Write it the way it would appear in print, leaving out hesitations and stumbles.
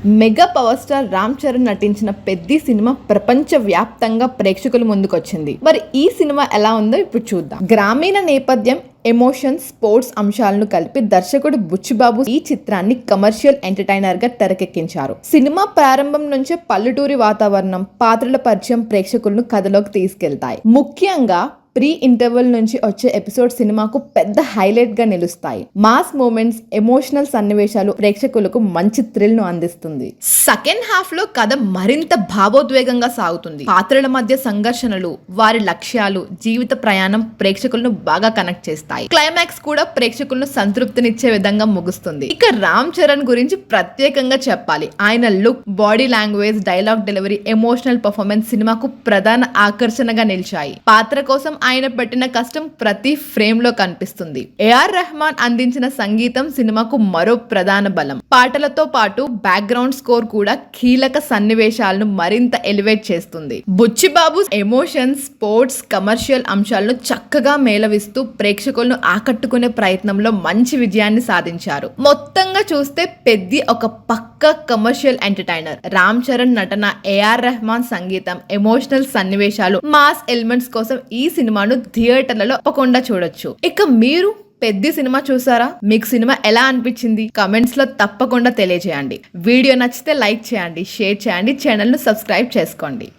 Mega power star Ram Charan నటించిన Peddi cinema ప్రపంచ వ్యాప్తంగా ప్రేక్షకుల ముందుకొచ్చింది. మరి ఈ సినిమా ఎలా ఉందో ఇప్పుడు చూద్దాం. గ్రామీణ నేపథ్యం, ఎమోషన్స్, స్పోర్ట్స్ అంశాలను కలిపి దర్శకుడు బుచ్చిబాబు ఈ చిత్రాన్ని కమర్షియల్ ఎంటర్టైనర్ గా తెరకెక్కించారు. సినిమా ప్రారంభం నుంచే పల్లెటూరి వాతావరణం, పాత్రల పరిచయం ప్రేక్షకులను కథలోకి తీసుకెళ్తాయి. ముఖ్యంగా ప్రీ ఇంటర్వెల్ నుంచి వచ్చే ఎపిసోడ్ సినిమాకు పెద్ద హైలైట్ గా నిలుస్తాయి. మాస్ మూమెంట్స్, ఎమోషనల్ సన్నివేశాలు ప్రేక్షకులకు మంచి థ్రిల్ ను అందిస్తుంది. సెకండ్ హాఫ్ లో కథ మరింత భావోద్వేగంగా సాగుతుంది. పాత్రల మధ్య సంఘర్షణలు, వారి లక్ష్యాలు, జీవిత ప్రయాణం ప్రేక్షకులను బాగా కనెక్ట్ చేస్తాయి. క్లైమాక్స్ కూడా ప్రేక్షకులను సంతృప్తినిచ్చే విధంగా ముగుస్తుంది. ఇక రామ్ చరణ్ గురించి ప్రత్యేకంగా చెప్పాలి. ఆయన look, body language, dialogue delivery, emotional performance సినిమాకు ప్రధాన ఆకర్షణగా నిలిచాయి. పాత్ర కోసం ఆయన పెట్టిన కష్టం ప్రతి ఫ్రేమ్ లో కనిపిస్తుంది. ఏఆర్ రెహమాన్ అందించిన సంగీతం సినిమాకు మరో ప్రధాన బలం. పాటలతో పాటు బ్యాక్గ్రౌండ్ స్కోర్ కూడా కీలక సన్నివేశాలను మరింత ఎలివేట్ చేస్తుంది. బుచ్చిబాబు ఎమోషన్స్, స్పోర్ట్స్, కమర్షియల్ అంశాలను చక్కగా మేళవిస్తూ ప్రేక్షకులను ఆకట్టుకునే ప్రయత్నంలో మంచి విజయాన్ని సాధించారు. మొత్తంగా చూస్తే పెద్ది ఒక పక్కా కమర్షియల్ ఎంటర్టైనర్. రామ్ చరణ్ నటన, ఏఆర్ రెహమాన్ సంగీతం, ఎమోషనల్ సన్నివేశాలు, మాస్ ఎలిమెంట్స్ కోసం ఈ సినిమాను థియేటర్లలో తప్పకుండా చూడొచ్చు. ఇక మీరు పెద్ది సినిమా చూసారా? మీకు సినిమా ఎలా అనిపించింది? కమెంట్స్ లో తప్పకుండా తెలియజేయండి. వీడియో నచ్చితే లైక్ చేయండి, షేర్ చేయండి, ఛానల్ ను సబ్స్క్రైబ్ చేసుకోండి.